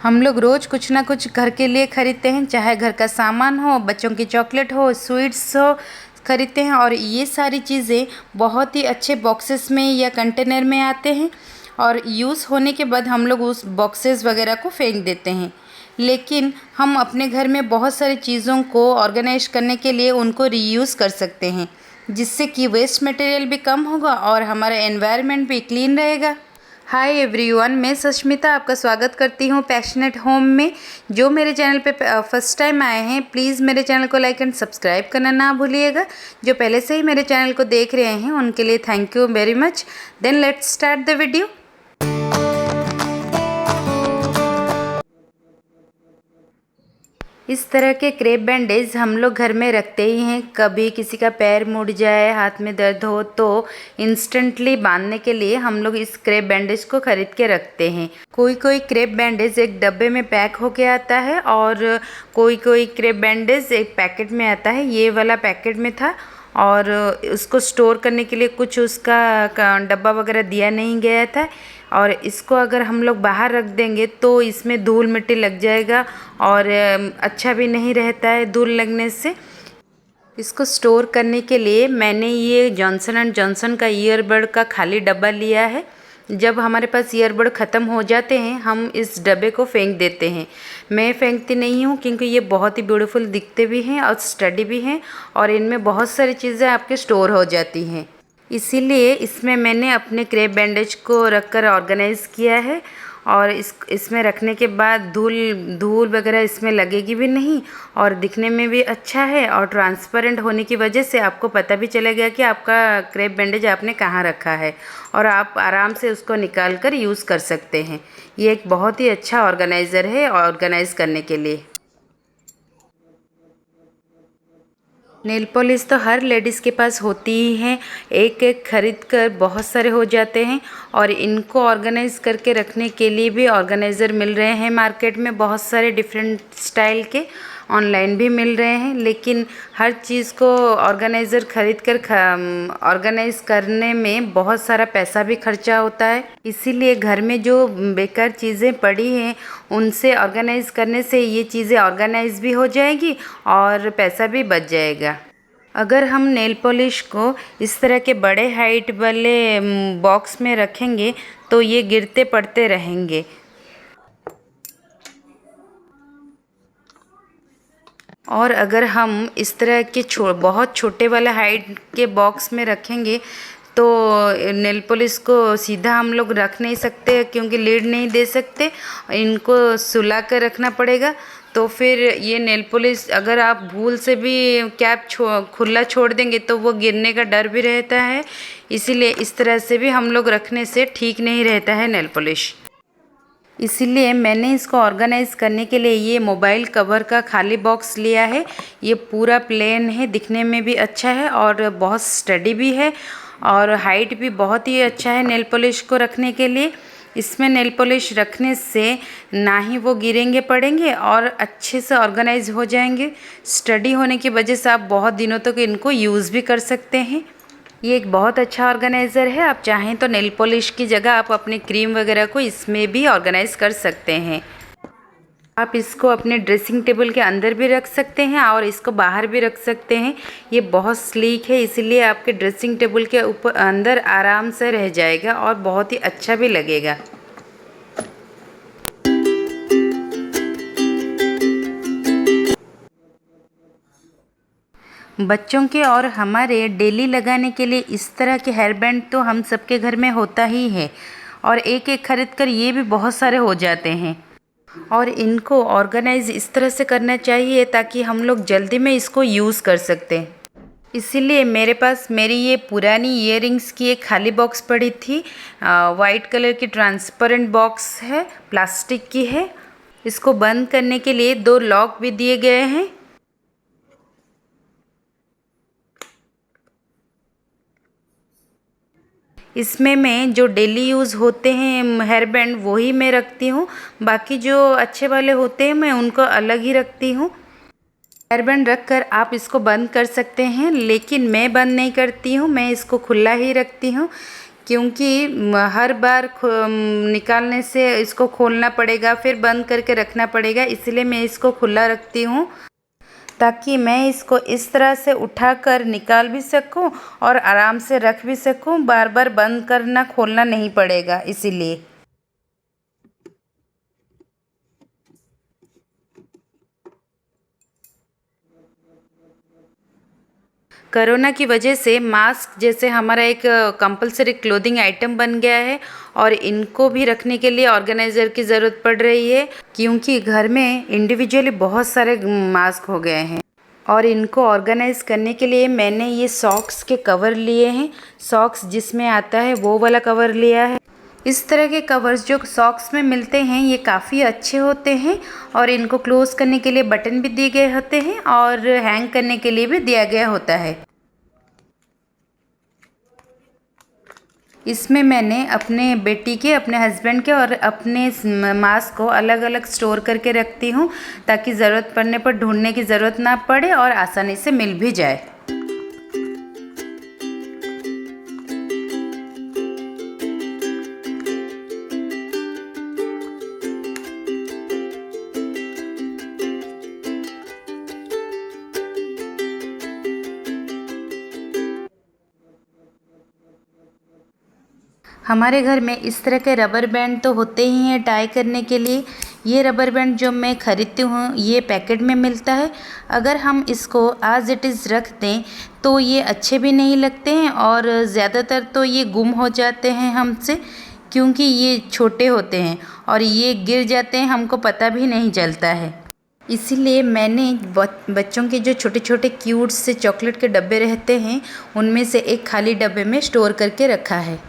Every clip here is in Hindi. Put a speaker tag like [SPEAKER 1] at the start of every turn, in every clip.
[SPEAKER 1] हम लोग रोज़ कुछ ना कुछ घर के लिए ख़रीदते हैं, चाहे घर का सामान हो, बच्चों की चॉकलेट हो, स्वीट्स हो, ख़रीदते हैं। और ये सारी चीज़ें बहुत ही अच्छे बॉक्सेस में या कंटेनर में आते हैं और यूज़ होने के बाद हम लोग उस बॉक्सेस वगैरह को फेंक देते हैं। लेकिन हम अपने घर में बहुत सारी चीज़ों को ऑर्गेनाइज करने के लिए उनको रीयूज़ कर सकते हैं, जिससे कि वेस्ट मटेरियल भी कम होगा और हमारा एनवायरनमेंट भी क्लीन रहेगा। हाय एवरीवन, मैं सष्मिता आपका स्वागत करती हूँ पैशनेट होम में। जो मेरे चैनल पे फर्स्ट टाइम आए हैं, प्लीज़ मेरे चैनल को लाइक एंड सब्सक्राइब करना ना भूलिएगा। जो पहले से ही मेरे चैनल को देख रहे हैं उनके लिए thank you very much. Then let's start the video. इस तरह के क्रेप बैंडेज हम लोग घर में रखते ही हैं। कभी किसी का पैर मुड़ जाए, हाथ में दर्द हो तो इंस्टेंटली बांधने के लिए हम लोग इस क्रेप बैंडेज को ख़रीद के रखते हैं। कोई कोई क्रेप बैंडेज एक डब्बे में पैक होके आता है और कोई कोई क्रेप बैंडेज एक पैकेट में आता है। ये वाला पैकेट में था और उसको स्टोर करने के लिए कुछ उसका डब्बा वगैरह दिया नहीं गया था। और इसको अगर हम लोग बाहर रख देंगे तो इसमें धूल मिट्टी लग जाएगा और अच्छा भी नहीं रहता है धूल लगने से। इसको स्टोर करने के लिए मैंने ये जॉनसन एंड जॉनसन का ईयरबड का खाली डब्बा लिया है। जब हमारे पास ईयरबड ख़त्म हो जाते हैं हम इस डब्बे को फेंक देते हैं। मैं फेंकती नहीं हूँ क्योंकि ये बहुत ही ब्यूटीफुल दिखते भी हैं और स्टडी भी हैं और इनमें बहुत सारी चीज़ें आपके स्टोर हो जाती हैं। इसीलिए इसमें मैंने अपने क्रेप बैंडेज को रखकर ऑर्गेनाइज़ किया है और इसमें रखने के बाद धूल वगैरह इसमें लगेगी भी नहीं और दिखने में भी अच्छा है और ट्रांसपेरेंट होने की वजह से आपको पता भी चलेगा कि आपका क्रेप बैंडेज आपने कहाँ रखा है और आप आराम से उसको निकाल कर यूज़ कर सकते हैं। ये एक बहुत ही अच्छा ऑर्गेनाइज़र है ऑर्गेनाइज़ करने के लिए। नेल पॉलिश तो हर लेडीज़ के पास होती ही हैं। एक एक खरीद कर बहुत सारे हो जाते हैं और इनको ऑर्गेनाइज़ करके रखने के लिए भी ऑर्गेनाइज़र मिल रहे हैं मार्केट में, बहुत सारे डिफरेंट स्टाइल के ऑनलाइन भी मिल रहे हैं। लेकिन हर चीज़ को ऑर्गेनाइज़र खरीद कर ऑर्गेनाइज़ करने में बहुत सारा पैसा भी खर्चा होता है। इसीलिए घर में जो बेकार चीज़ें पड़ी हैं उनसे ऑर्गेनाइज़ करने से ये चीज़ें ऑर्गेनाइज़ भी हो जाएगी और पैसा भी बच जाएगा। अगर हम नेल पॉलिश को इस तरह के बड़े हाइट वाले बॉक्स में रखेंगे तो ये गिरते पड़ते रहेंगे। और अगर हम इस तरह के बहुत छोटे वाले हाइट के बॉक्स में रखेंगे तो नेल पॉलिश को सीधा हम लोग रख नहीं सकते क्योंकि लीड नहीं दे सकते, इनको सुला कर रखना पड़ेगा। तो फिर ये नेल पॉलिश अगर आप भूल से भी कैप खुला छोड़ देंगे तो वो गिरने का डर भी रहता है। इसीलिए इस तरह से भी हम लोग रखने से ठीक नहीं रहता है नेल पॉलिश। इसीलिए मैंने इसको ऑर्गेनाइज़ करने के लिए ये मोबाइल कवर का खाली बॉक्स लिया है। ये पूरा प्लेन है, दिखने में भी अच्छा है और बहुत स्टडी भी है और हाइट भी बहुत ही अच्छा है नेल पॉलिश को रखने के लिए। इसमें नेल पॉलिश रखने से ना ही वो गिरेंगे पड़ेंगे और अच्छे से ऑर्गेनाइज हो जाएंगे। स्टडी होने की वजह से आप बहुत दिनों तक इनको यूज़ भी कर सकते हैं। ये एक बहुत अच्छा ऑर्गेनाइज़र है। आप चाहें तो नेल पॉलिश की जगह आप अपने क्रीम वगैरह को इसमें भी ऑर्गेनाइज़ कर सकते हैं। आप इसको अपने ड्रेसिंग टेबल के अंदर भी रख सकते हैं और इसको बाहर भी रख सकते हैं। ये बहुत स्लीक है, इसीलिए आपके ड्रेसिंग टेबल के ऊपर अंदर आराम से रह जाएगा और बहुत ही अच्छा भी लगेगा। बच्चों के और हमारे डेली लगाने के लिए इस तरह के हेयर बैंड तो हम सबके घर में होता ही है और एक एक खरीद कर ये भी बहुत सारे हो जाते हैं और इनको ऑर्गेनाइज इस तरह से करना चाहिए ताकि हम लोग जल्दी में इसको यूज़ कर सकते हैं। इसीलिए मेरे पास मेरी ये पुरानी इयररिंग्स की एक खाली बॉक्स पड़ी थी। वाइट कलर की ट्रांसपेरेंट बॉक्स है, प्लास्टिक की है। इसको बंद करने के लिए 2 लॉक भी दिए गए हैं। इसमें मैं जो डेली यूज़ होते हैं हेयर बैंड वही मैं रखती हूँ, बाकी जो अच्छे वाले होते हैं मैं उनको अलग ही रखती हूँ। हेयर बैंड रख कर आप इसको बंद कर सकते हैं, लेकिन मैं बंद नहीं करती हूँ, मैं इसको खुला ही रखती हूँ क्योंकि हर बार निकालने से इसको खोलना पड़ेगा, फिर बंद करके रखना पड़ेगा, इसलिए मैं इसको खुला रखती हूँ ताकि मैं इसको इस तरह से उठाकर निकाल भी सकूं और आराम से रख भी सकूं। बार बार बंद करना खोलना नहीं पड़ेगा इसीलिए। कोरोना की वजह से मास्क जैसे हमारा एक कंपलसरी क्लोथिंग आइटम बन गया है और इनको भी रखने के लिए ऑर्गेनाइज़र की ज़रूरत पड़ रही है, क्योंकि घर में इंडिविजुअली बहुत सारे मास्क हो गए हैं। और इनको ऑर्गेनाइज करने के लिए मैंने ये सॉक्स के कवर लिए हैं। सॉक्स जिसमें आता है वो वाला कवर लिया है। इस तरह के कवर्स जो सॉक्स में मिलते हैं ये काफ़ी अच्छे होते हैं और इनको क्लोज़ करने के लिए बटन भी दिए गए होते हैं और हैंग करने के लिए भी दिया गया होता है। इसमें मैंने अपने बेटी के, अपने हस्बैंड के और अपने मास्क को अलग अलग स्टोर करके रखती हूँ ताकि ज़रूरत पड़ने पर ढूंढने की ज़रूरत ना पड़े और आसानी से मिल भी जाए। हमारे घर में इस तरह के रबर बैंड तो होते ही हैं टाई करने के लिए। ये रबर बैंड जो मैं ख़रीदती हूँ ये पैकेट में मिलता है। अगर हम इसको एज इट इज़ रख दें तो ये अच्छे भी नहीं लगते हैं और ज़्यादातर तो ये गुम हो जाते हैं हमसे, क्योंकि ये छोटे होते हैं और ये गिर जाते हैं, हमको पता भी नहीं चलता है। इसीलिए मैंने बच्चों के जो छोटे छोटे क्यूट से चॉकलेट के डब्बे रहते हैं उनमें से एक खाली डब्बे में स्टोर करके रखा है।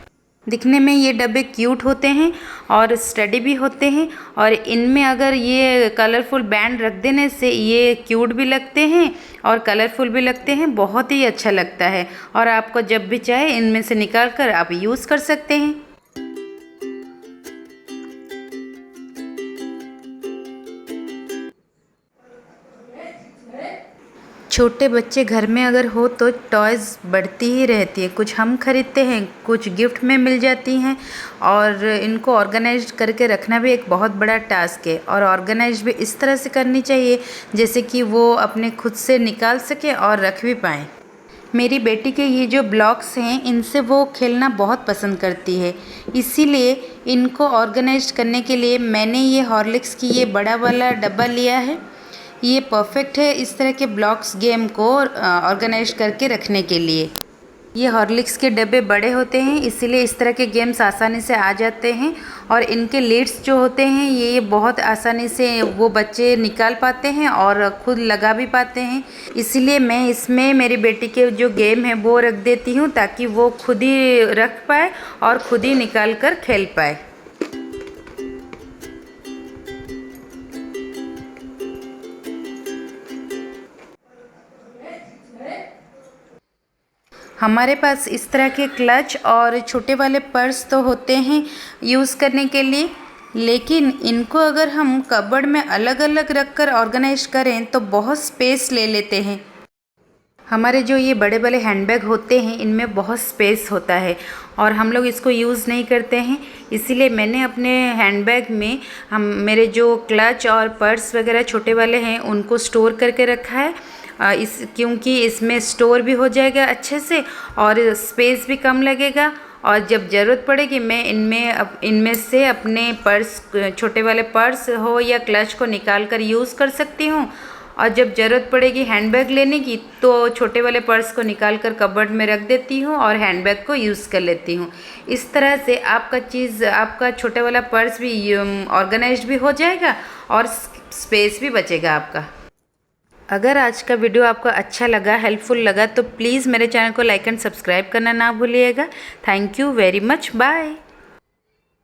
[SPEAKER 1] दिखने में ये डब्बे क्यूट होते हैं और स्टडी भी होते हैं और इनमें अगर ये कलरफुल बैंड रख देने से ये क्यूट भी लगते हैं और कलरफुल भी लगते हैं, बहुत ही अच्छा लगता है और आपको जब भी चाहे इनमें से निकाल कर आप यूज़ कर सकते हैं। छोटे बच्चे घर में अगर हो तो टॉयज़ बढ़ती ही रहती है। कुछ हम खरीदते हैं, कुछ गिफ्ट में मिल जाती हैं और इनको ऑर्गेनाइज करके रखना भी एक बहुत बड़ा टास्क है और ऑर्गेनाइज भी इस तरह से करनी चाहिए जैसे कि वो अपने खुद से निकाल सके और रख भी पाएँ। मेरी बेटी के ये जो ब्लॉक्स हैं इनसे वो खेलना बहुत पसंद करती है, इसीलिए इनको ऑर्गेनाइज करने के लिए मैंने ये हॉर्लिक्स की ये बड़ा वाला डब्बा लिया है। ये परफेक्ट है इस तरह के ब्लॉक्स गेम को ऑर्गेनाइज करके रखने के लिए। ये हॉर्लिक्स के डब्बे बड़े होते हैं इसीलिए इस तरह के गेम्स आसानी से आ जाते हैं और इनके लीड्स जो होते हैं ये बहुत आसानी से वो बच्चे निकाल पाते हैं और ख़ुद लगा भी पाते हैं। इसीलिए मैं इसमें मेरी बेटी के जो गेम है वो रख देती हूँ ताकि वो खुद ही रख पाए और ख़ुद ही निकाल कर खेल पाए। हमारे पास इस तरह के क्लच और छोटे वाले पर्स तो होते हैं यूज़ करने के लिए, लेकिन इनको अगर हम कबर्ड में अलग अलग रखकर ऑर्गेनाइज करें तो बहुत स्पेस ले लेते हैं। हमारे जो ये बड़े बड़े हैंडबैग होते हैं इनमें बहुत स्पेस होता है और हम लोग इसको यूज़ नहीं करते हैं, इसीलिए मैंने अपने हैंडबैग में मेरे जो क्लच और पर्स वगैरह छोटे वाले हैं उनको स्टोर करके रखा है। क्योंकि इसमें स्टोर भी हो जाएगा अच्छे से और स्पेस भी कम लगेगा और जब ज़रूरत पड़ेगी मैं इनमें से अपने पर्स, छोटे वाले पर्स हो या क्लच को निकाल कर यूज़ कर सकती हूँ और जब ज़रूरत पड़ेगी हैंडबैग लेने की तो छोटे वाले पर्स को निकाल कर कबर्ड में रख देती हूँ और हैंडबैग को यूज़ कर लेती हूँ। इस तरह से आपका छोटे वाला पर्स भी ऑर्गेनाइज्ड भी हो जाएगा और स्पेस भी बचेगा आपका। अगर आज का वीडियो आपको अच्छा लगा, हेल्पफुल लगा तो प्लीज़ मेरे चैनल को लाइक एंड सब्सक्राइब करना ना भूलिएगा। Thank you very much, bye.